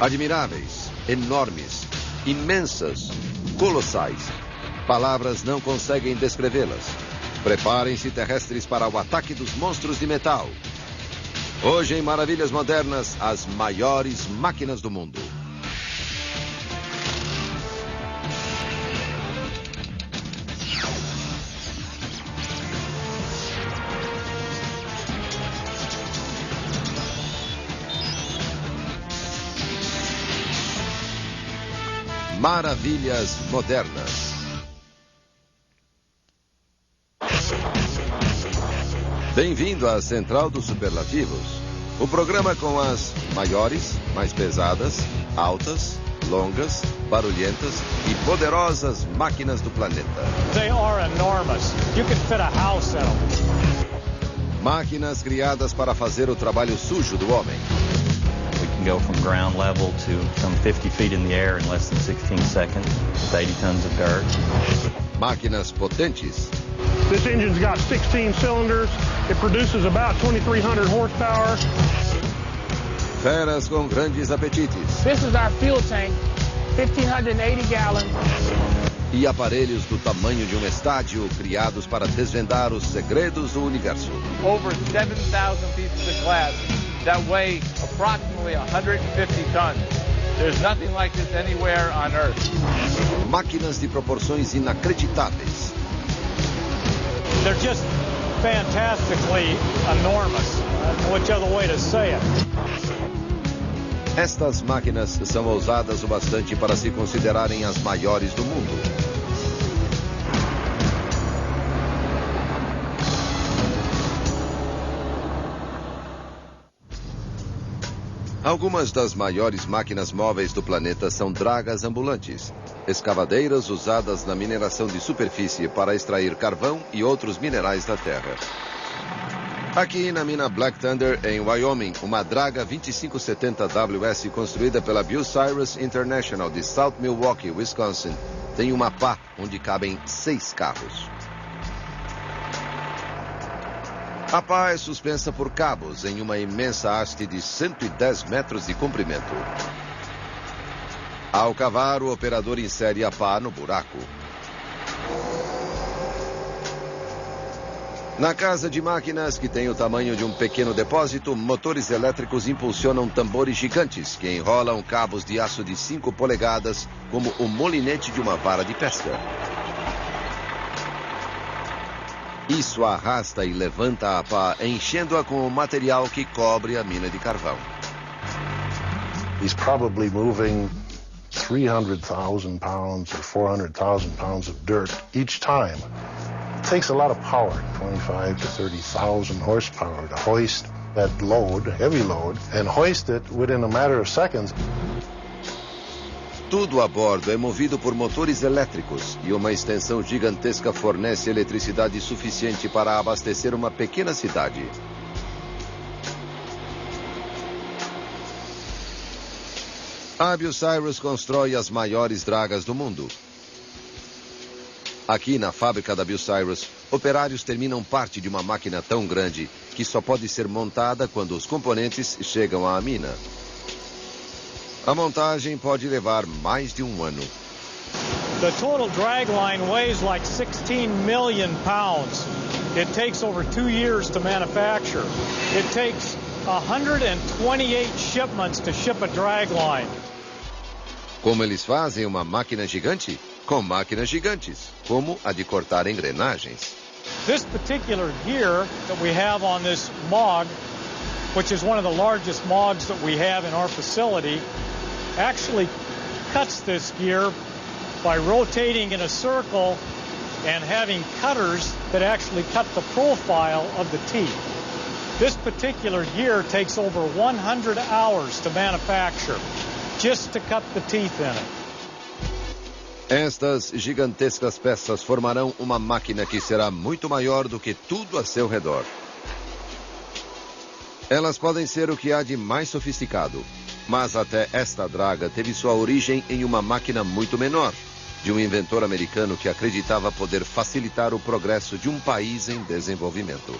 Admiráveis, enormes, imensas, colossais. Palavras não conseguem descrevê-las. Preparem-se, terrestres, para o ataque dos monstros de metal. Hoje, em Maravilhas Modernas, as maiores máquinas do mundo. Maravilhas Modernas. Bem-vindo à Central dos Superlativos, o programa com as maiores, mais pesadas, altas, longas, barulhentas e poderosas máquinas do planeta. They are enormous. You can fit a house in them. Máquinas criadas para fazer o trabalho sujo do homem. We can go from ground level to some 50 feet in the air in less than 16 seconds with 80 tons of dirt. Máquinas potentes. This engine's got 16 cylinders. It produces about 2,300 horsepower. Feras com grandes apetites. This is our fuel tank, 1,580 gallons. E aparelhos do tamanho de um estádio criados para desvendar os segredos do universo. Over 7,000 pieces of glass that weigh approximately 150 tons. There's nothing like this anywhere on Earth. Máquinas de proporções inacreditáveis. They're just fantastically enormous. Which other way to say it? Estas máquinas são ousadas o bastante para se considerarem as maiores do mundo. Algumas das maiores máquinas móveis do planeta são dragas ambulantes, escavadeiras usadas na mineração de superfície para extrair carvão e outros minerais da terra. Aqui na mina Black Thunder, em Wyoming, uma draga 2570 WS construída pela Bucyrus International de South Milwaukee, Wisconsin, tem uma pá onde cabem 6 carros. A pá é suspensa por cabos em uma imensa haste de 110 metros de comprimento. Ao cavar, o operador insere a pá no buraco. Na casa de máquinas, que tem o tamanho de um pequeno depósito, motores elétricos impulsionam tambores gigantes que enrolam cabos de aço de 5 polegadas como o molinete de uma vara de pesca. Isso arrasta e levanta a pá, enchendo-a com o material que cobre a mina de carvão. He's probably moving 300,000 pounds or 400,000 pounds of dirt each time. It takes a lot of power, 25 to 30,000 horsepower, to hoist that load, heavy load, and hoist it within a matter of seconds. Tudo a bordo é movido por motores elétricos e uma extensão gigantesca fornece eletricidade suficiente para abastecer uma pequena cidade. A Bucyrus constrói as maiores dragas do mundo. Aqui na fábrica da Bucyrus, operários terminam parte de uma máquina tão grande que só pode ser montada quando os componentes chegam à mina. A montagem pode levar mais de um ano. The total drag line weighs like 16 million pounds. It takes over 2 years to manufacture. It takes 128 shipments to ship a drag line. Como eles fazem uma máquina gigante? Com máquinas gigantes, como a de cortar engrenagens. This particular gear that we have on this MOG, which is one of the largest MOGs that we have in our facility, actually cuts this gear by rotating in a circle and having cutters that actually cut the profile of the teeth. This particular gear takes over 100 hours to manufacture just to cut the teeth in it. Estas gigantescas peças formarão uma máquina que será muito maior do que tudo a seu redor. Elas podem ser o que há de mais sofisticado, mas até esta draga teve sua origem em uma máquina muito menor, de um inventor americano que acreditava poder facilitar o progresso de um país em desenvolvimento.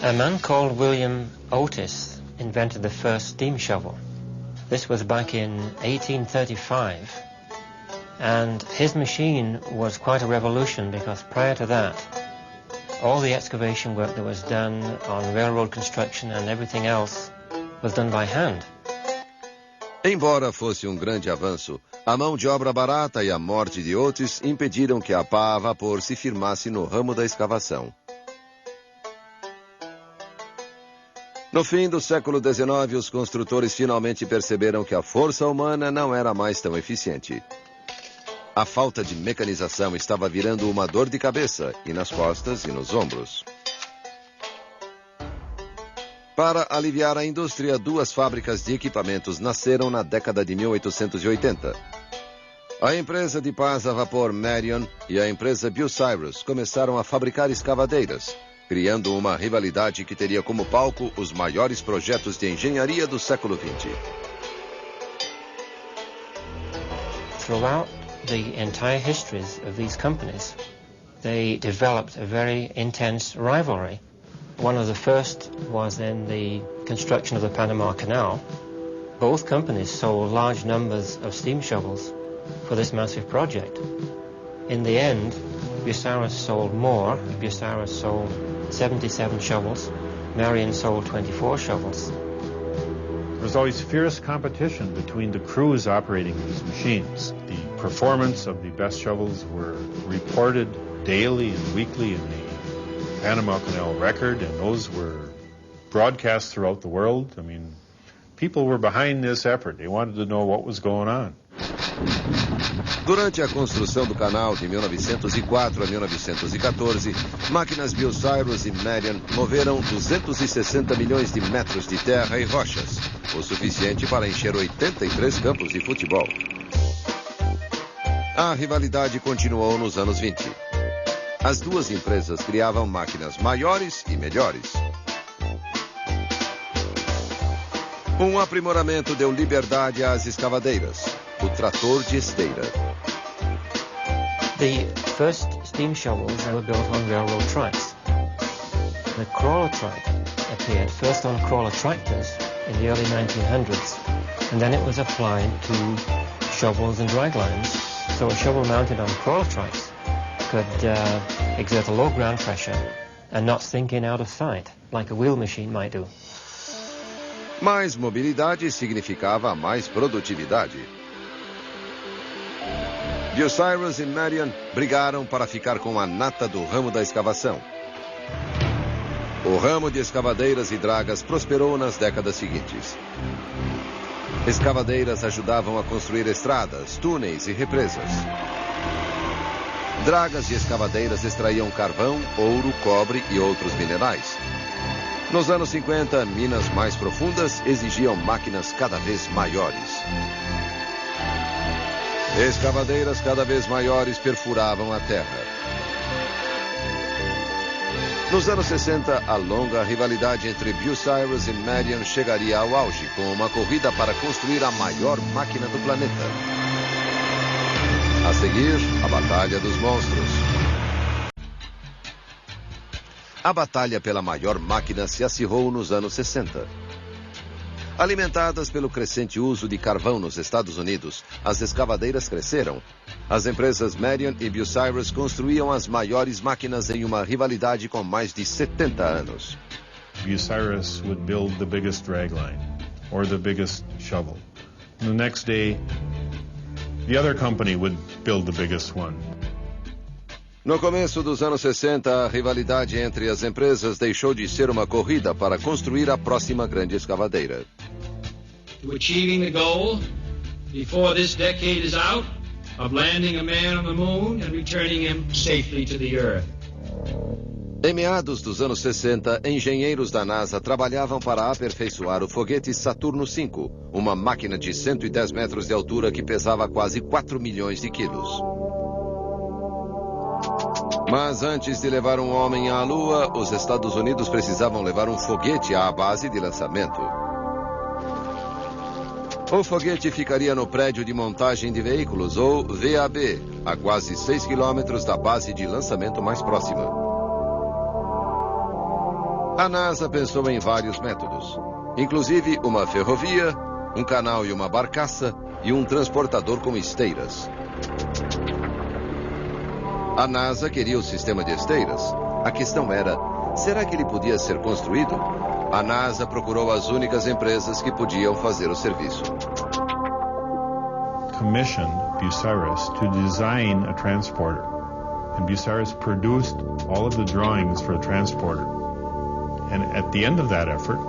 A man called William Otis invented the first steam shovel. This was back in 1835, and his machine was quite a revolution because prior to that, all the excavation work that was done on railroad construction and everything else was done by hand. Embora fosse um grande avanço, a mão de obra barata e a morte de Otis impediram que a pá a vapor se firmasse no ramo da escavação. No fim do século XIX, os construtores finalmente perceberam que a força humana não era mais tão eficiente. A falta de mecanização estava virando uma dor de cabeça, e nas costas e nos ombros. Para aliviar a indústria, duas fábricas de equipamentos nasceram na década de 1880. A empresa de pás a vapor Marion e a empresa Bucyrus começaram a fabricar escavadeiras, criando uma rivalidade que teria como palco os maiores projetos de engenharia do século XX. Throughout the entire histories of these companies, they developed a very intense rivalry. One of the first was in the construction of the Panama Canal. Both companies sold large numbers of steam shovels for this massive project. In the end, Bucyrus sold more. Bucyrus sold 77 shovels. Marion sold 24 shovels. There was always fierce competition between the crews operating these machines. The performance of the best shovels were reported daily and weekly in the Panama Canal Record, and those were broadcast throughout the world. I mean, people were behind this effort. They wanted to know what was going on. Durante a construção do canal de 1904 a 1914, máquinas Bucyrus e Marion moveram 260 milhões de metros de terra e rochas, o suficiente para encher 83 campos de futebol. A rivalidade continuou nos anos 20. As duas empresas criavam máquinas maiores e melhores. Um aprimoramento deu liberdade às escavadeiras, o trator de esteira. The first steam shovels were built on railroad tracks. The crawler track appeared first on crawler tractors in the early 1900s, and then it was applied to shovels and draglines. So a shovel mounted on crawler tracks could exert a low ground pressure and not sink in out of sight, like a wheel machine might do. Mais mobilidade significava mais produtividade. Bucyrus e Marion brigaram para ficar com a nata do ramo da escavação. O ramo de escavadeiras e dragas prosperou nas décadas seguintes. Escavadeiras ajudavam a construir estradas, túneis e represas. Dragas e escavadeiras extraíam carvão, ouro, cobre e outros minerais. Nos anos 50, minas mais profundas exigiam máquinas cada vez maiores. Escavadeiras cada vez maiores perfuravam a terra. Nos anos 60, a longa rivalidade entre Bucyrus e Marion chegaria ao auge, com uma corrida para construir a maior máquina do planeta. A seguir, a Batalha dos Monstros. A batalha pela maior máquina se acirrou nos anos 60. Alimentadas pelo crescente uso de carvão nos Estados Unidos, as escavadeiras cresceram. As empresas Marion e Bucyrus construíam as maiores máquinas em uma rivalidade com mais de 70 anos. Bucyrus would build the biggest dragline or the biggest shovel. The next day, the other company would build the biggest one. No começo dos anos 60, a rivalidade entre as empresas deixou de ser uma corrida para construir a próxima grande escavadeira. To achieving the goal, before this decade is out, of landing a man on the moon and returning him safely to the Earth. Em meados dos anos 60, engenheiros da NASA trabalhavam para aperfeiçoar o foguete Saturno V, uma máquina de 110 metros de altura que pesava quase 4 milhões de quilos. Mas antes de levar um homem à Lua, os Estados Unidos precisavam levar um foguete à base de lançamento. O foguete ficaria no prédio de montagem de veículos, ou VAB, a quase 6 quilômetros da base de lançamento mais próxima. A NASA pensou em vários métodos, inclusive uma ferrovia um canal e uma barcaça e um transportador com esteiras. A NASA queria o sistema de esteiras. A questão era, será que ele podia ser construído? A NASA procurou as únicas empresas que podiam fazer o serviço. Commissioned Bucyrus to design a transporter. And Bucyrus produced all of the drawings for the transporter. And at the end of that effort,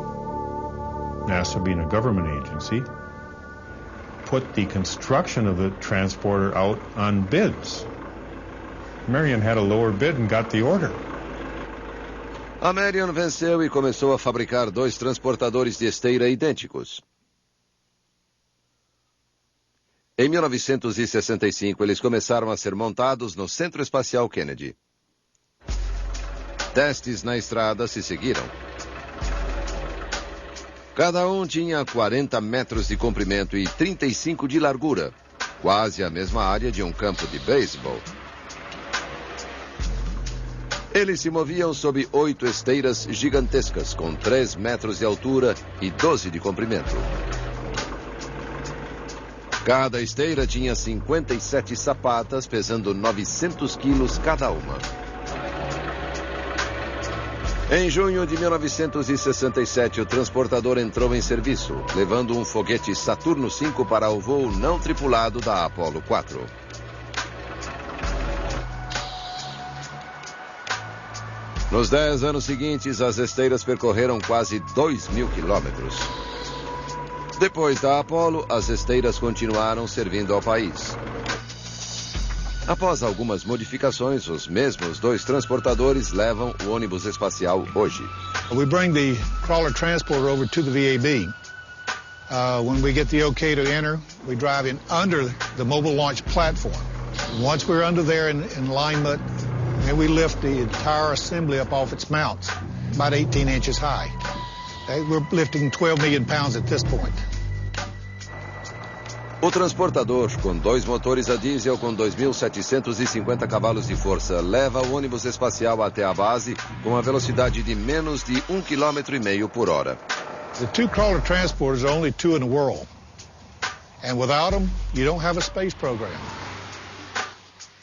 NASA, being a government agency, put the construction of the transporter out on bids. Marion had a lower bid and got the order. A Marion venceu e começou a fabricar 2 transportadores de esteira idênticos. Em 1965, eles começaram a ser montados no Centro Espacial Kennedy. Testes na estrada se seguiram. Cada um tinha 40 metros de comprimento e 35 de largura, quase a mesma área de um campo de beisebol. Eles se moviam sob 8 esteiras gigantescas, com 3 metros de altura e 12 de comprimento. Cada esteira tinha 57 sapatas, pesando 900 quilos cada uma. Em junho de 1967, o transportador entrou em serviço, levando um foguete Saturno V para o voo não tripulado da Apollo 4. Nos 10 anos seguintes, as esteiras percorreram quase 2.000 quilômetros. Depois da Apollo, as esteiras continuaram servindo ao país. Após algumas modificações, os mesmos 2 transportadores levam o ônibus espacial hoje. We bring the crawler transporter over to the VAB. When we get the okay to enter, we drive in under the mobile launch platform. Once we're under there in alignment, then we lift the entire assembly up off its mounts, about 18 inches high. We're lifting 12 million pounds at this point. O transportador, com 2 motores a diesel com 2.750 cavalos de força, leva o ônibus espacial até a base com a velocidade de menos de 1,5 km por hora. The 2 crawler transporters are only 2 in the world. And without them, you don't have a space program.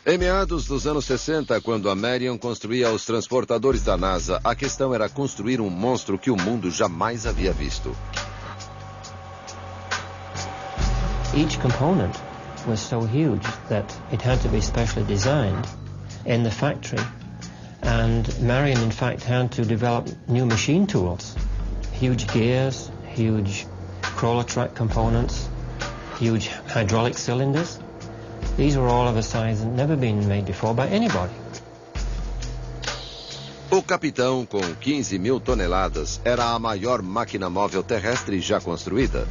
Em meados dos anos 60, quando a Marion construía os transportadores da NASA, a questão era construir um monstro que o mundo jamais havia visto. Each component was so huge that it had to be specially designed in the factory. And Marion, in fact, had to develop new machine tools. Huge gears, huge crawler track components, huge hydraulic cylinders. These were all of a size never been made before by anybody. O Capitão, com 15.000 toneladas, era a maior máquina móvel terrestre já construída.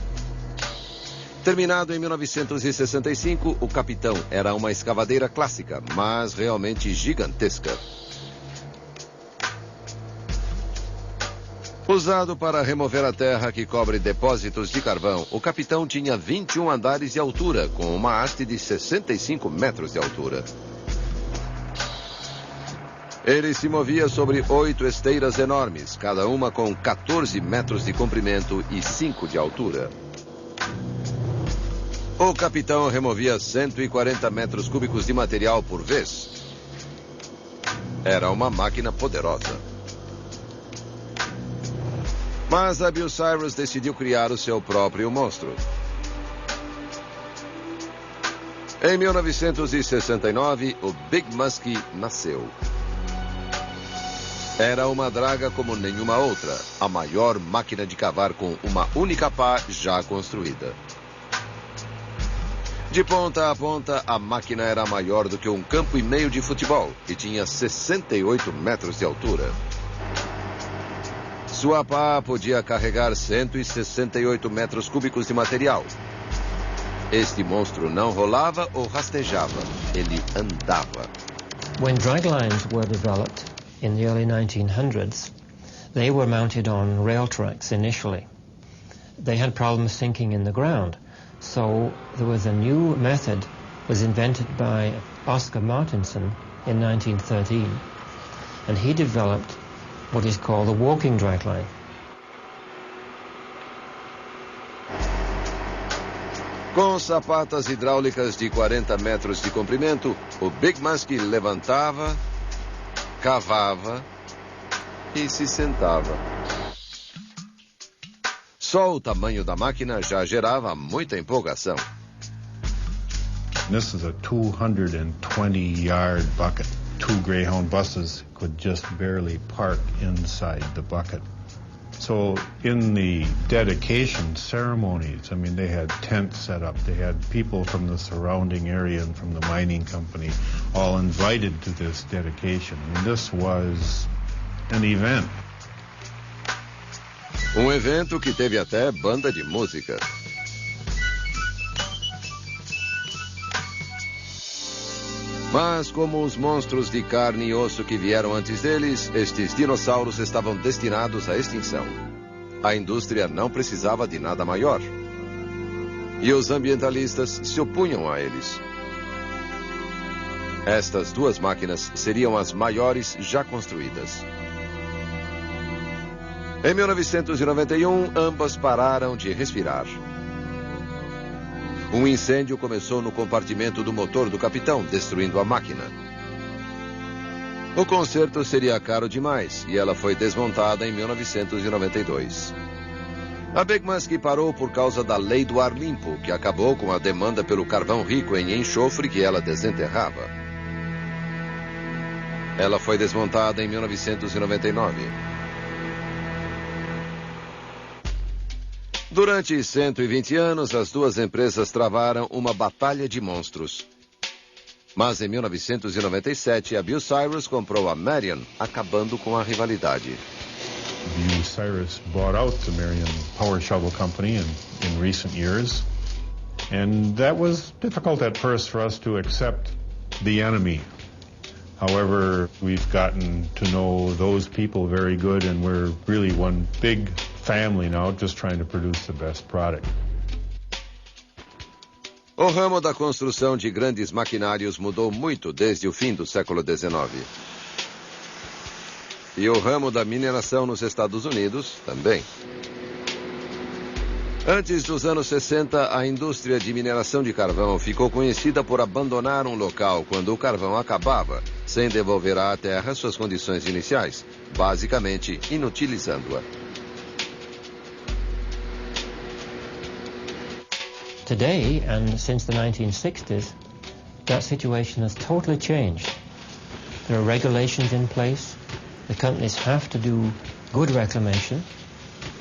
Terminado em 1965, o Capitão era uma escavadeira clássica, mas realmente gigantesca. Usado para remover a terra que cobre depósitos de carvão, o Capitão tinha 21 andares de altura, com uma haste de 65 metros de altura. Ele se movia sobre 8 esteiras enormes, cada uma com 14 metros de comprimento e 5 de altura. O Capitão removia 140 metros cúbicos de material por vez. Era uma máquina poderosa. Mas a Bucyrus decidiu criar o seu próprio monstro. Em 1969, o Big Muskie nasceu. Era uma draga como nenhuma outra, a maior máquina de cavar com uma única pá já construída. De ponta a ponta, a máquina era maior do que um campo e meio de futebol e tinha 68 metros de altura. Sua pá podia carregar 168 metros cúbicos de material. Este monstro não rolava ou rastejava, ele andava. When draglines were developed in the early 1900s, they were mounted on rail tracks initially. They had problems sinking in the ground. So there was a new method was invented by Oscar Martinson in 1913, and he developed what is called the walking dragline. Com sapatas hidráulicas de 40 metros de comprimento, o Big Muskie levantava, cavava e se sentava. Só o tamanho da máquina já gerava muita empolgação. This is a 220-yard bucket. 2 Greyhound buses could just barely park inside the bucket. So in the dedication ceremonies, I mean, they had tents set up. They had people from the surrounding area and from the mining company all invited to this dedication. And this was an event. Evento que teve até banda de música. Mas como os monstros de carne e osso que vieram antes deles, estes dinossauros estavam destinados à extinção. A indústria não precisava de nada maior. E os ambientalistas se opunham a eles. Estas duas máquinas seriam as maiores já construídas. Em 1991, ambas pararam de respirar. Um incêndio começou no compartimento do motor do capitão, destruindo a máquina. O conserto seria caro demais e ela foi desmontada em 1992. A Big Muskie parou por causa da lei do ar limpo, que acabou com a demanda pelo carvão rico em enxofre que ela desenterrava. Ela foi desmontada em 1999. Durante 120 anos, as duas empresas travaram uma batalha de monstros. Mas em 1997, a Bucyrus comprou a Marion, acabando com a rivalidade. Bucyrus bought out the Marion Power Shovel Company in recent years. And that was difficult at first for us to accept the enemy. However, we've gotten to know those people very good, and we're really one big family now, just trying to produce the best product. O ramo da construção de grandes maquinários mudou muito desde o fim do século XIX. E o ramo da mineração nos Estados Unidos também. Antes dos anos 60, a indústria de mineração de carvão ficou conhecida por abandonar um local quando o carvão acabava, sem devolver à terra suas condições iniciais, basicamente inutilizando-a. Today, and since the 1960s, that situation has totally changed. There are regulations in place. The companies have to do good reclamation.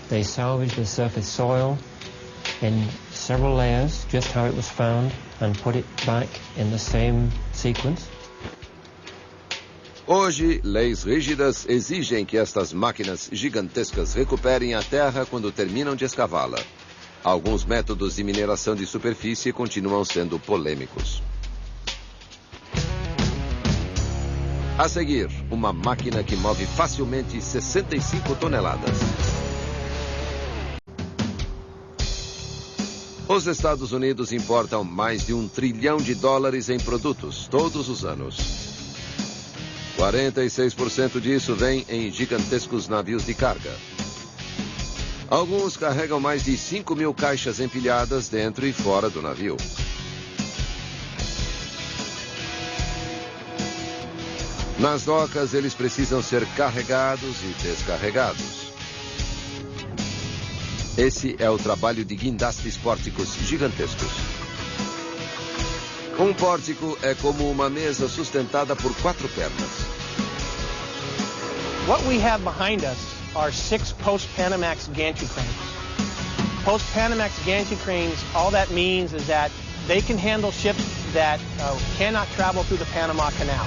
They salvage the surface soil in several layers, just how it was found, and put it back in the same sequence. Hoje, leis rígidas exigem que estas máquinas gigantescas recuperem a terra quando terminam de escavá-la. Alguns métodos de mineração de superfície continuam sendo polêmicos. A seguir, uma máquina que move facilmente 65 toneladas. Os Estados Unidos importam mais de $1 trilhão em produtos todos os anos. 46% disso vem em gigantescos navios de carga. Alguns carregam mais de 5.000 caixas empilhadas dentro e fora do navio. Nas docas, eles precisam ser carregados e descarregados. Esse é o trabalho de guindastes pórticos gigantescos. Um pórtico é como uma mesa sustentada por 4 pernas. What we have behind us are 6 post-Panamax gantry cranes. Post-Panamax gantry cranes, all that means is that they can handle ships that cannot travel through the Panama Canal.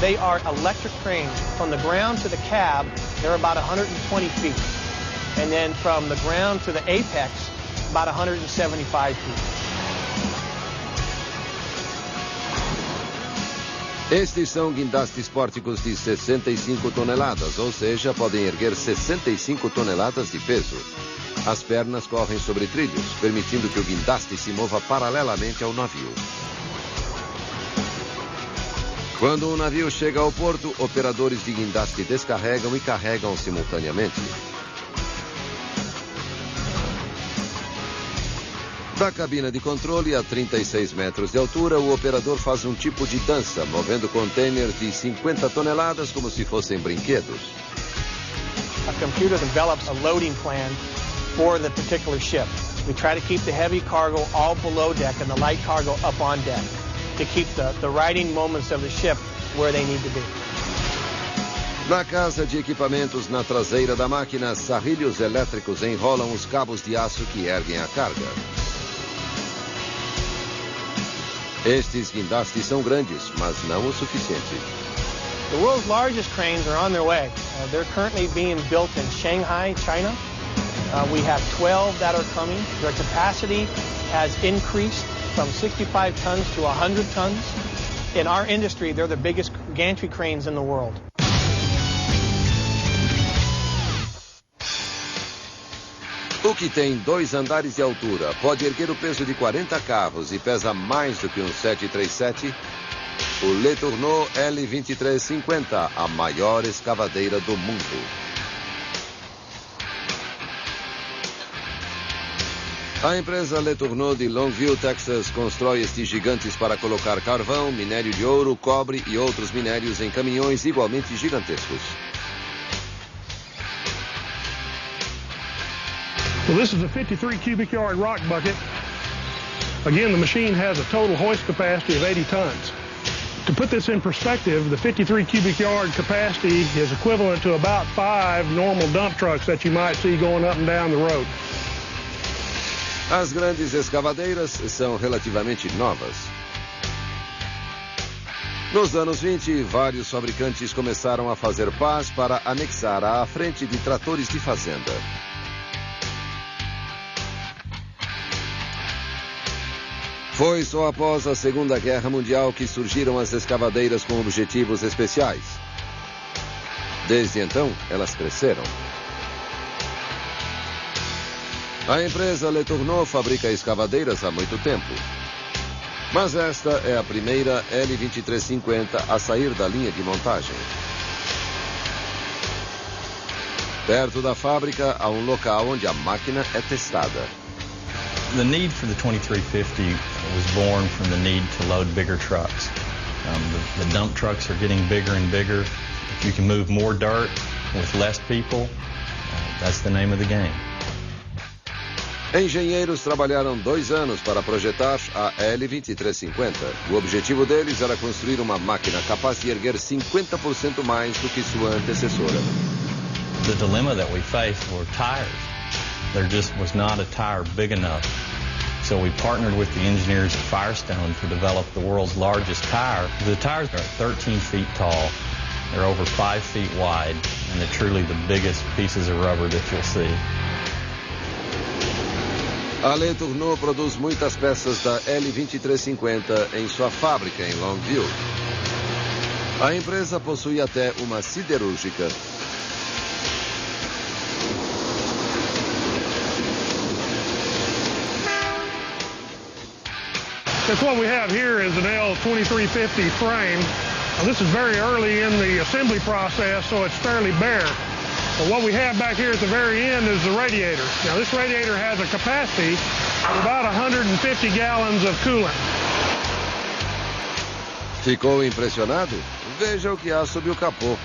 They are electric cranes. From the ground to the cab, they're about 120 feet. And then from the ground to the apex, about 175 feet. Estes são guindastes pórticos de 65 toneladas, ou seja, podem erguer 65 toneladas de peso. As pernas correm sobre trilhos, permitindo que o guindaste se mova paralelamente ao navio. Quando um navio chega ao porto, operadores de guindaste descarregam e carregam simultaneamente. Da cabina de controle a 36 metros de altura, o operador faz um tipo de dança, movendo containers de 50 toneladas como se fossem brinquedos. A computer develops a loading plan for the particular ship. We try to keep the heavy cargo all below deck and the light cargo up on deck to keep the riding moments of the ship where they need to be. Na casa de equipamentos na traseira da máquina, sarrilhos elétricos enrolam os cabos de aço que erguem a carga. Estes guindastes são grandes, mas não o suficiente. The world's largest cranes are on their way. They're currently being built in Shanghai, China. We have 12 that are coming. Their capacity has increased from 65 tons to 100 tons. In our industry, they're the biggest gantry cranes in the world. O que tem 2 andares de altura, pode erguer o peso de 40 carros e pesa mais do que um 737, o Le Tourneau L2350, a maior escavadeira do mundo. A empresa Le Tourneau de Longview, Texas, constrói estes gigantes para colocar carvão, minério de ouro, cobre e outros minérios em caminhões igualmente gigantescos. Well, this is a 53 cubic yard rock bucket. Again, the machine has a total hoist capacity of 80 tons. To put this in perspective, the 53 cubic yard capacity is equivalent to about 5 normal dump trucks that you might see going up and down the road. As grandes escavadeiras são relativamente novas. Nos anos 20, vários fabricantes começaram a fazer pás para anexar à frente de tratores de fazenda. Foi só após a Segunda Guerra Mundial que surgiram as escavadeiras com objetivos especiais. Desde então, elas cresceram. A empresa Le Tourneau fabrica escavadeiras há muito tempo. Mas esta é a primeira L2350 a sair da linha de montagem. Perto da fábrica há um local onde a máquina é testada. The need for the 2350 was born from the need to load bigger trucks. The dump trucks are getting bigger and bigger. If you can move more dirt with less people, that's the name of the game. Engenheiros trabalharam 2 anos para projetar a L2350. O objetivo deles era construir uma máquina capaz de erguer 50% mais do que sua antecessora. The dilemma that we faced were tires. There just was not a tire big enough. So we partnered with the engineers at Firestone to develop the world's largest tire. The tires are 13 feet tall, they're over 5 feet wide, and they're truly the biggest pieces of rubber that you'll see. A Le Tourneau produz muitas peças da L2350 em sua fábrica em Longview. A empresa possui até uma siderúrgica. That's what we have here is an L2350 frame. Now, this is very early in the assembly process, so it's fairly bare. But what we have back here at the very end is the radiator. Now, this radiator has a capacity of about 150 gallons of coolant. Ficou impressionado? Veja o que há sob o capô.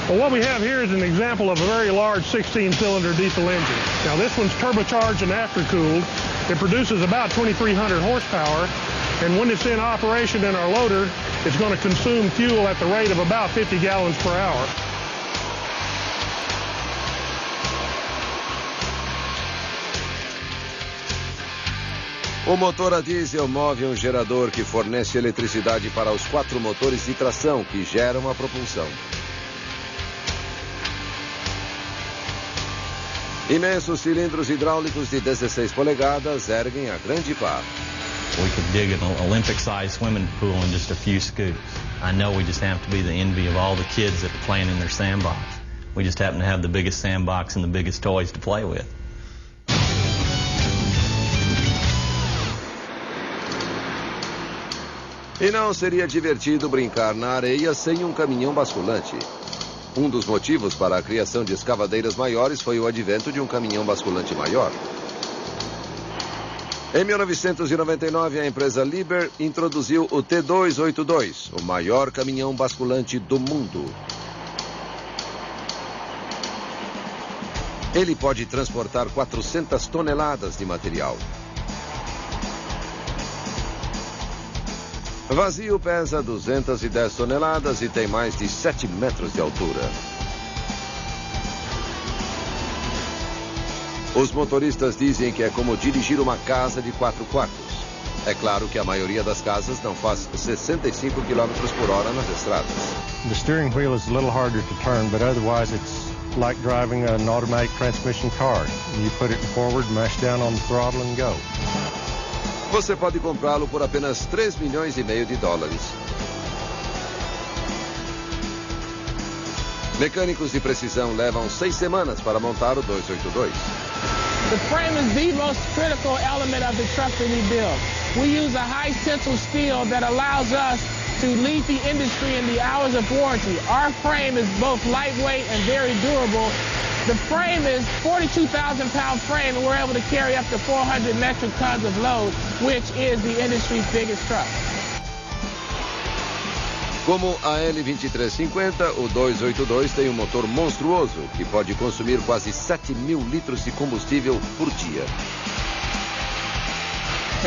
Well, what we have here is an example of a very large 16-cylinder diesel engine. Now, this one's turbocharged and after-cooled. It produces about 2,300 horsepower, and when it's in operation in our loader, it's going to consume fuel at the rate of about 50 gallons per hour. O motor a diesel move um gerador que fornece eletricidade para os 4 motores de tração que geram a propulsão. Imensos cilindros hidráulicos de 16 polegadas erguem a grande pá. We could dig an Olympic-sized swimming pool in just a few scoops. I know we just have to be the envy of all the kids that are playing in their sandbox. We just happen to have the biggest sandbox and the biggest toys to play with. E não seria divertido brincar na areia sem um caminhão basculante. Um dos motivos para a criação de escavadeiras maiores foi o advento de um caminhão basculante maior. Em 1999, a empresa Liebherr introduziu o T282, o maior caminhão basculante do mundo. Ele pode transportar 400 toneladas de material. Vazio pesa 210 toneladas e tem mais de 7 metros de altura. Os motoristas dizem que é como dirigir uma casa de 4 quartos. É claro que a maioria das casas não faz 65 km por hora nas estradas. The steering wheel is a little harder to turn, but otherwise it's like driving an automatic transmission car. You put it forward, mash down on the throttle and go. Você pode comprá-lo por apenas 3,5 milhões de dólares. Mecânicos de precisão levam 6 semanas para montar o 282. The frame is the most critical element of the truck that we build. We use a high tensile steel that allows us to lead the industry in the hours of warranty. Our frame is both lightweight and very durable. The frame is 42,000-pound frame, and we're able to carry up to 400 metric tons of load, which is the industry's biggest truck. Como a L2350, o 282 tem um motor monstruoso que pode consumir quase 7.000 litros de combustível por dia.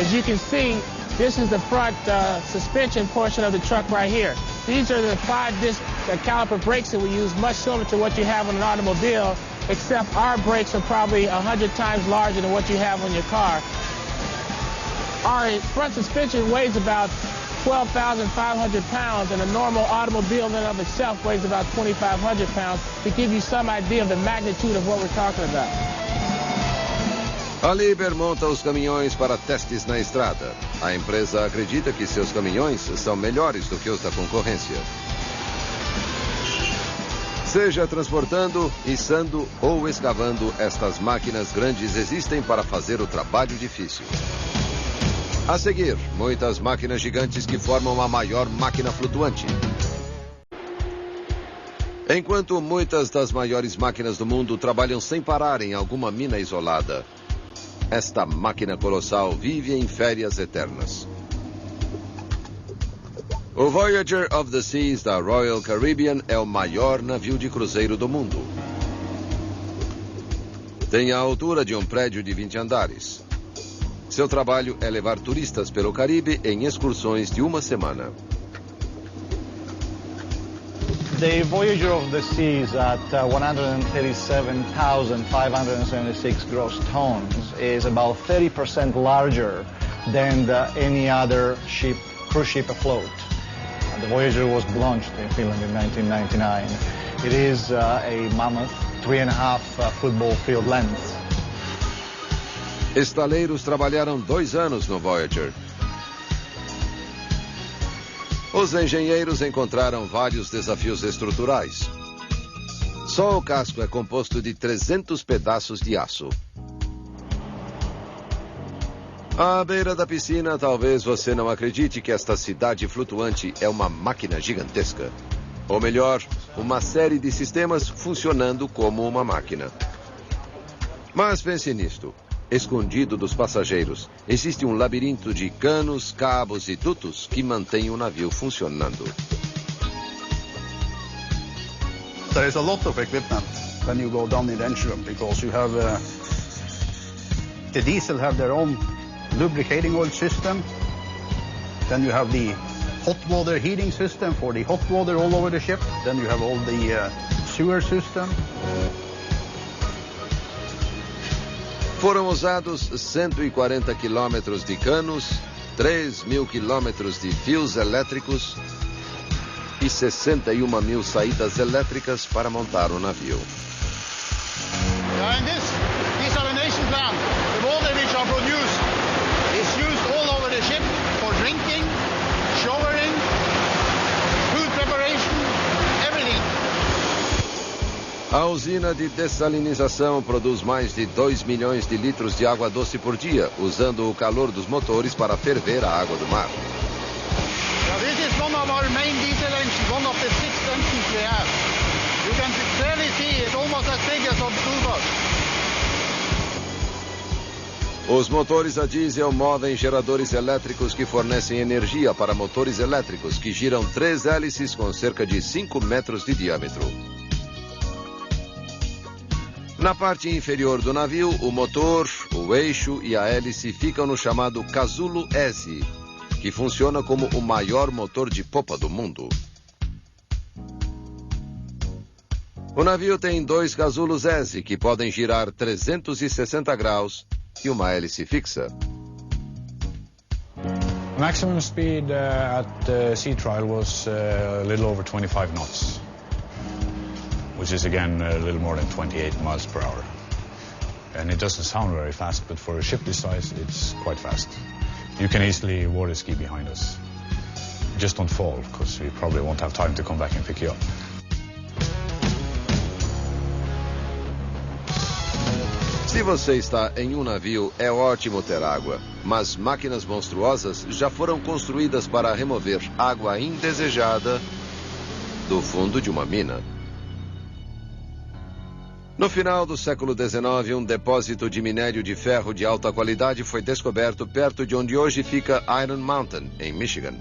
As you can see, this is the front suspension portion of the truck right here. These are the 5-disc caliper brakes that we use, much similar to what you have on an automobile, except our brakes are probably 100 times larger than what you have on your car. Our front suspension weighs about 12,500 pounds, and a normal automobile in and of itself weighs about 2,500 pounds, to give you some idea of the magnitude of what we're talking about. A Liebherr monta os caminhões para testes na estrada. A empresa acredita que seus caminhões são melhores do que os da concorrência. Seja transportando, içando ou escavando, estas máquinas grandes existem para fazer o trabalho difícil. A seguir, muitas máquinas gigantes que formam a maior máquina flutuante. Enquanto muitas das maiores máquinas do mundo trabalham sem parar em alguma mina isolada, esta máquina colossal vive em férias eternas. O Voyager of the Seas da Royal Caribbean é o maior navio de cruzeiro do mundo. Tem a altura de um prédio de 20 andares. Seu trabalho é levar turistas pelo Caribe em excursões de uma semana. The Voyager of the Seas at 137,576 gross tons is about 30% larger than any other cruise ship afloat. The Voyager was launched in Finland in 1999. It is a mammoth 3.5 football field length. Estaleiros trabalharam 2 anos no Voyager. Os engenheiros encontraram vários desafios estruturais. Só o casco é composto de 300 pedaços de aço. À beira da piscina, talvez você não acredite que esta cidade flutuante é uma máquina gigantesca. Ou melhor, uma série de sistemas funcionando como uma máquina. Mas pense nisto. Escondido dos passageiros, existe um labirinto de canos, cabos e dutos que mantém o navio funcionando. There is a lot of equipment when you go down in the engine room, because you have the diesel have their own lubricating oil system. Then you have the hot water heating system for the hot water all over the ship. Then you have all the sewer system. Foram usados 140 quilômetros de canos, 3.000 quilômetros de fios elétricos e 61.000 saídas elétricas para montar o navio. And these are the nation plants. The water which are produced is used all over the ship for drinking, showering, food preparation, everything. A usina de dessalinização produz mais de 2 milhões de litros de água doce por dia, usando o calor dos motores para ferver a água do mar. This is one of our main diesel engines, one of the 6 engines we have. You can clearly see it's almost as big as a blue bus. Os motores a diesel movem geradores elétricos que fornecem energia para motores elétricos que giram 3 hélices com cerca de 5 metros de diâmetro. Na parte inferior do navio, o motor, o eixo e a hélice ficam no chamado casulo S, que funciona como o maior motor de popa do mundo. O navio tem 2 casulos S que podem girar 360 graus e uma hélice fixa. Maximum speed at the sea trial was a little over 25 knots, which is again a little more than 28 miles per hour. And it doesn't sound very fast, but for a ship this size, it's quite fast. You can easily water ski behind us. Just don't fall, because we probably won't have time to come back and pick you up. Se você está em um navio, é ótimo ter água, mas máquinas monstruosas já foram construídas para remover água indesejada do fundo de uma mina. No final do século XIX, um depósito de minério de ferro de alta qualidade foi descoberto perto de onde hoje fica Iron Mountain, em Michigan.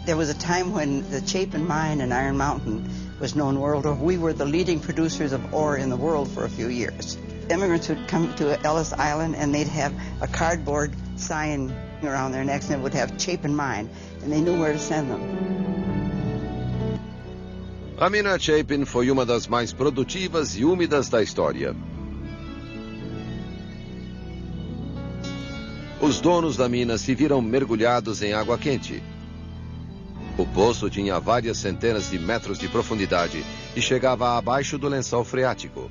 There was a time when the Chapin mine in Iron Mountain was known world over. We were the leading producers of ore in the world for a few years. Immigrants would come to Ellis Island and they'd have a cardboard sign around their necks and it would have Chapin Mine, and they knew where to send them. A mina Chapin foi uma das mais produtivas e úmidas da história. Os donos da mina se viram mergulhados em água quente. O poço tinha várias centenas de metros de profundidade e chegava abaixo do lençol freático.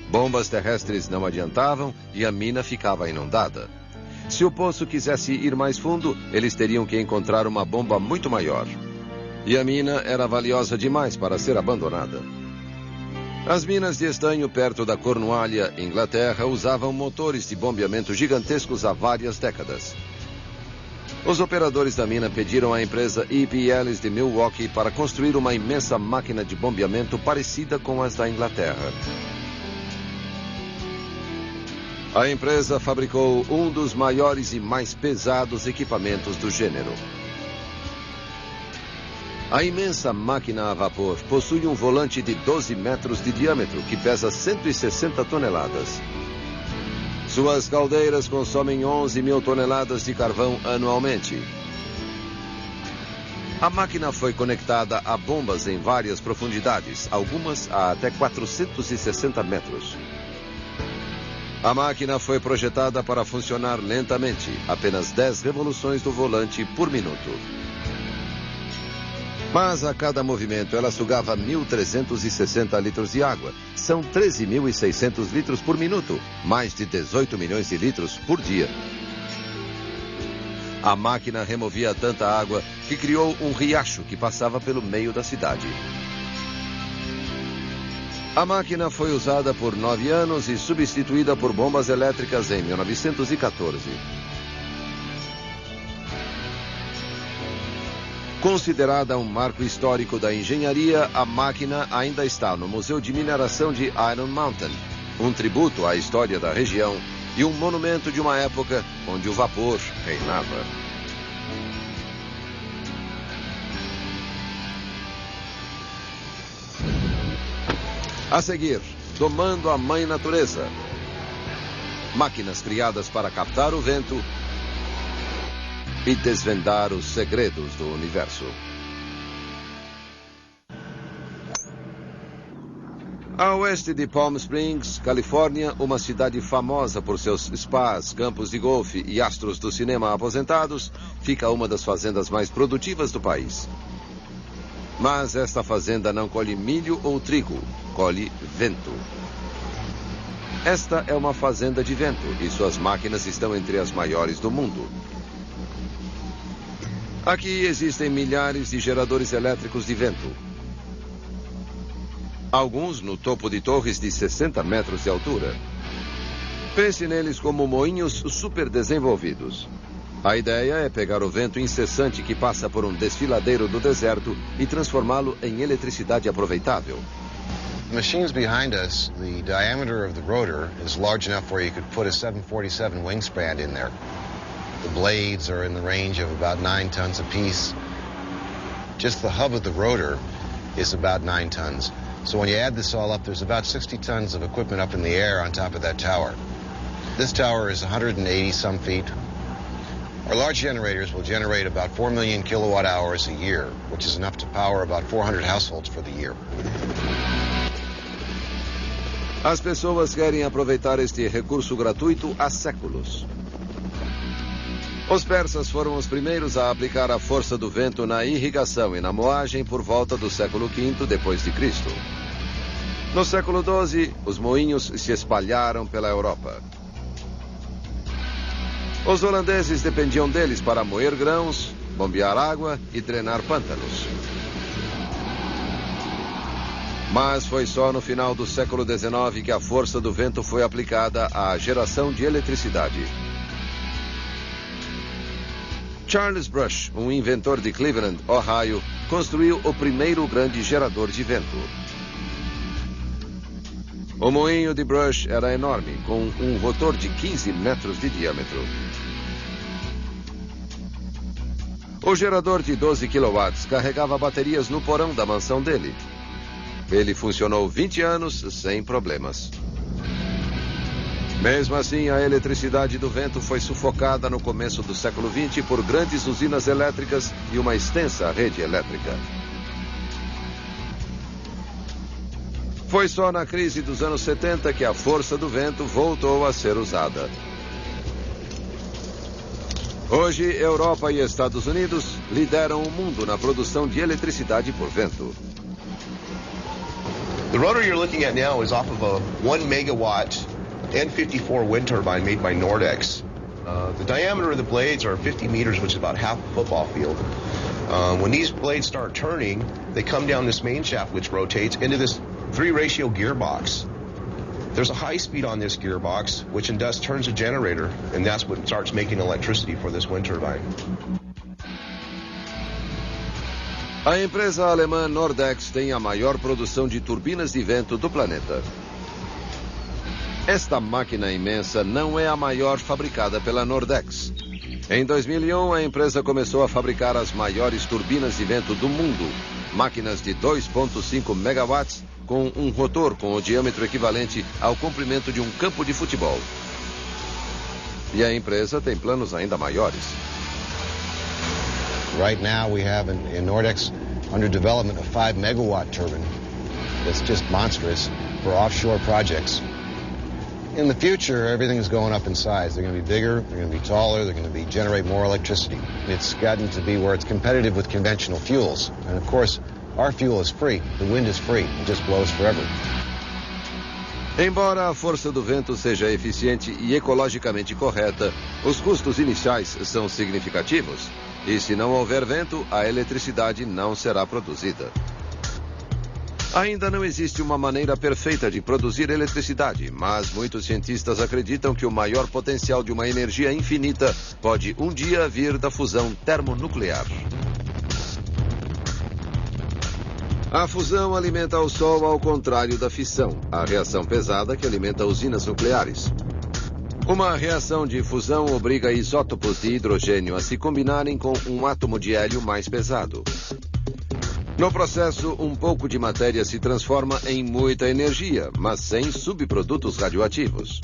Bombas terrestres não adiantavam e a mina ficava inundada. Se o poço quisesse ir mais fundo, eles teriam que encontrar uma bomba muito maior. E a mina era valiosa demais para ser abandonada. As minas de estanho perto da Cornualha, Inglaterra, usavam motores de bombeamento gigantescos há várias décadas. Os operadores da mina pediram à empresa E.P. Ellis de Milwaukee para construir uma imensa máquina de bombeamento parecida com as da Inglaterra. A empresa fabricou um dos maiores e mais pesados equipamentos do gênero. A imensa máquina a vapor possui um volante de 12 metros de diâmetro que pesa 160 toneladas. Suas caldeiras consomem 11 mil toneladas de carvão anualmente. A máquina foi conectada a bombas em várias profundidades, algumas a até 460 metros. A máquina foi projetada para funcionar lentamente, apenas 10 revoluções do volante por minuto. Mas a cada movimento ela sugava 1.360 litros de água. São 13.600 litros por minuto, mais de 18 milhões de litros por dia. A máquina removia tanta água que criou um riacho que passava pelo meio da cidade. A máquina foi usada por 9 anos e substituída por bombas elétricas em 1914. Considerada um marco histórico da engenharia, a máquina ainda está no Museu de Mineração de Iron Mountain, um tributo à história da região e um monumento de uma época onde o vapor reinava. A seguir, domando a mãe natureza. Máquinas criadas para captar o vento e desvendar os segredos do universo. A oeste de Palm Springs, Califórnia, uma cidade famosa por seus spas, campos de golfe e astros do cinema aposentados, fica uma das fazendas mais produtivas do país. Mas esta fazenda não colhe milho ou trigo, colhe vento. Esta é uma fazenda de vento e suas máquinas estão entre as maiores do mundo. Aqui existem milhares de geradores elétricos de vento. Alguns no topo de torres de 60 metros de altura. Pense neles como moinhos super desenvolvidos. A ideia é pegar o vento incessante que passa por um desfiladeiro do deserto e transformá-lo em eletricidade aproveitável. The machines behind us, the diameter of the rotor is large enough where you could put a 747 wingspan in there. The blades are in the range of about 9 tons apiece. Just the hub of the rotor is about 9 tons. So when you add this all up, there's about 60 tons of equipment up in the air on top of that tower. This tower is 180 some feet. Our large generators will generate about 4 million kilowatt hours a year, which is enough to power about 400 households for the year. As pessoas querem aproveitar este recurso gratuito há séculos. Os persas foram os primeiros a aplicar a força do vento na irrigação e na moagem por volta do século V depois de Cristo. No século XII, os moinhos se espalharam pela Europa. Os holandeses dependiam deles para moer grãos, bombear água e drenar pântanos. Mas foi só no final do século XIX que a força do vento foi aplicada à geração de eletricidade. Charles Brush, um inventor de Cleveland, Ohio, construiu o primeiro grande gerador de vento. O moinho de Brush era enorme, com um rotor de 15 metros de diâmetro. O gerador de 12 kW carregava baterias no porão da mansão dele. Ele funcionou 20 anos sem problemas. Mesmo assim, a eletricidade do vento foi sufocada no começo do século XX por grandes usinas elétricas e uma extensa rede elétrica. Foi só na crise dos anos 70 que a força do vento voltou a ser usada. Hoje, Europa e Estados Unidos lideram o mundo na produção de eletricidade por vento. The rotor you're looking at now is off of a 1 megawatt N54 wind turbine made by Nordex. The diameter of the blades are 50 meters, which is about half a football field. When these blades start turning, they come down this main shaft, which rotates into this 3-ratio gearbox. There's a high speed on this gearbox, which in thus turns a generator, and that's what starts making electricity for this wind turbine. A empresa alemã Nordex tem a maior produção de turbinas de vento do planeta. Esta máquina imensa não é a maior fabricada pela Nordex. Em 2001, a empresa começou a fabricar as maiores turbinas de vento do mundo, máquinas de 2,5 megawatts, com um rotor com o diâmetro equivalente ao comprimento de um campo de futebol. E a empresa tem planos ainda maiores. Right now we have in Nordex under development a 5 megawatt turbine that's just monstrous for offshore projects. In the future, everything's going up in size. They're going to be bigger, they're going to be taller, they're going to generate more electricity. It's gotten to be where it's competitive with conventional fuels. And of course, our fuel is free. The wind is free. It just blows forever. Embora a força do vento seja eficiente e ecologicamente correta, os custos iniciais são significativos. E se não houver vento, a eletricidade não será produzida. Ainda não existe uma maneira perfeita de produzir eletricidade, mas muitos cientistas acreditam que o maior potencial de uma energia infinita pode um dia vir da fusão termonuclear. A fusão alimenta o Sol ao contrário da fissão, a reação pesada que alimenta usinas nucleares. Uma reação de fusão obriga isótopos de hidrogênio a se combinarem com um átomo de hélio mais pesado. No processo, um pouco de matéria se transforma em muita energia, mas sem subprodutos radioativos.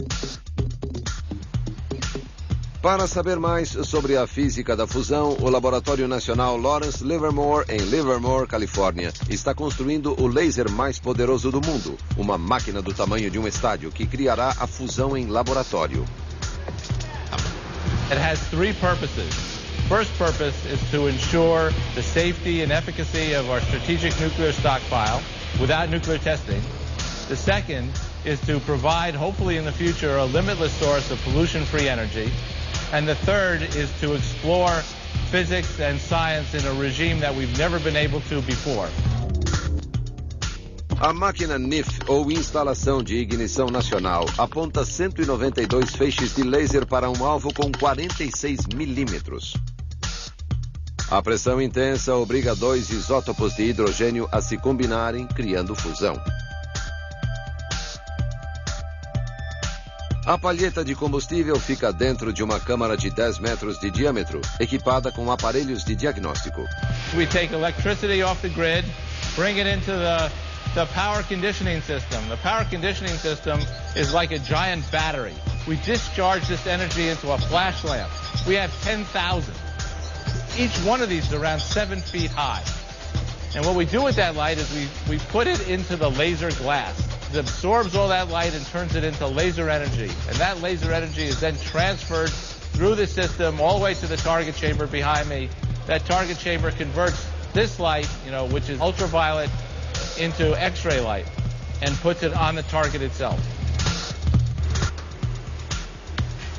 Para saber mais sobre a física da fusão, o Laboratório Nacional Lawrence Livermore, em Livermore, Califórnia, está construindo o laser mais poderoso do mundo, uma máquina do tamanho de um estádio que criará a fusão em laboratório. It has 3 purposes. First purpose is to ensure the safety and efficacy of our strategic nuclear stockpile without nuclear testing. The second is to provide, hopefully in the future, a limitless source of pollution-free energy. And the third is to explore physics and science in a regime that we've never been able to before. A máquina NIF, ou Instalação de Ignição Nacional, aponta 192 feixes de laser para um alvo com 46 milímetros. A pressão intensa obriga 2 isótopos de hidrogênio a se combinarem, criando fusão. A palheta de combustível fica dentro de uma câmara de 10 metros de diâmetro, equipada com aparelhos de diagnóstico. We take electricity off the grid, bring it into the power conditioning system. The power conditioning system is like a giant battery. We discharge this energy into a flash lamp. We have 10,000. Each one of these is around 7 feet high. And what we do with that light is we put it into the laser glass. It absorbs all that light and turns it into laser energy. And that laser energy is then transferred through the system all the way to the target chamber behind me. That target chamber converts this light, which is ultraviolet, into X-ray light and puts it on the target itself.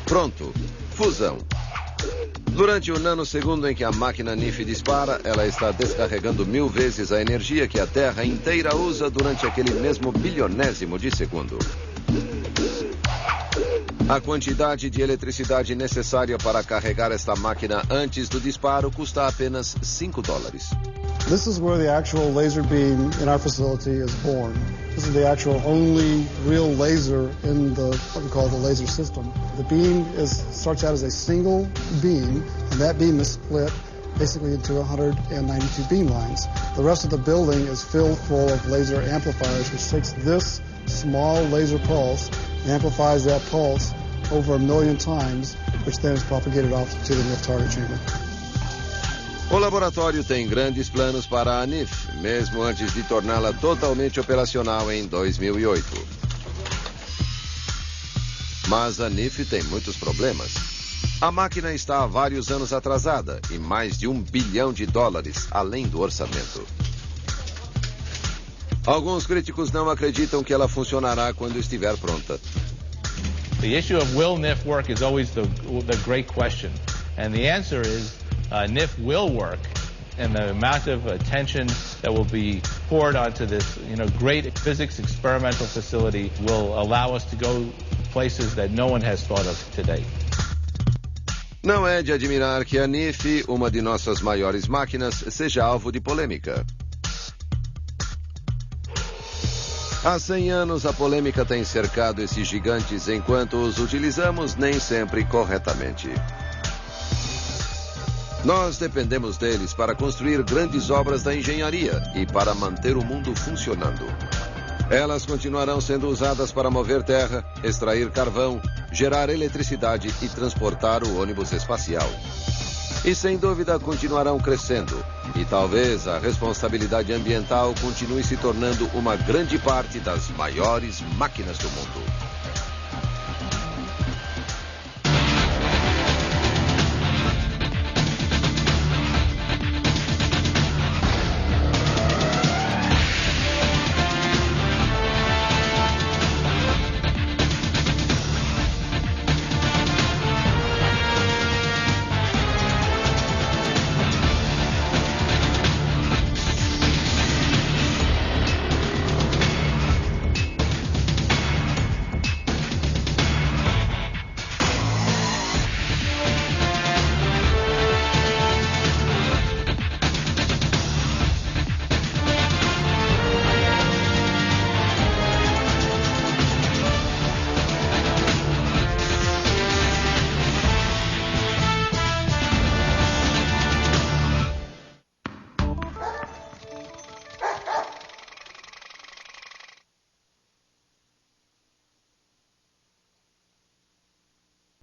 Pronto. Fusão. Durante o nanosegundo em que a máquina NIF dispara, ela está descarregando 1000 vezes a energia que a Terra inteira usa durante aquele mesmo bilionésimo de segundo. A quantidade de eletricidade necessária para carregar esta máquina antes do disparo custa apenas $5. This is where the actual laser beam in our facility is born. This is the actual only real laser in what we call the laser system. The beam starts out as a single beam, and that beam is split basically into 192 beam lines. The rest of the building is filled full of laser amplifiers, which takes this small laser pulse and amplifies that pulse over 1 million times, which then is propagated off to the NIF target chamber. O laboratório tem grandes planos para a NIF, mesmo antes de torná-la totalmente operacional em 2008. Mas a NIF tem muitos problemas. A máquina está há vários anos atrasada e mais de $1 bilhão, além do orçamento. Alguns críticos não acreditam que ela funcionará quando estiver pronta. The issue of will NIF work is always the great question. And the answer is NIF will work, and the massive attention that will be poured onto this, great physics experimental facility will allow us to go places that no one has thought of today. Não é de admirar que a NIF, uma de nossas maiores máquinas, seja alvo de polêmica. Há 100 anos, a polêmica tem cercado esses gigantes enquanto os utilizamos nem sempre corretamente. Nós dependemos deles para construir grandes obras da engenharia e para manter o mundo funcionando. Elas continuarão sendo usadas para mover terra, extrair carvão, gerar eletricidade e transportar o ônibus espacial. E sem dúvida continuarão crescendo. E talvez a responsabilidade ambiental continue se tornando uma grande parte das maiores máquinas do mundo.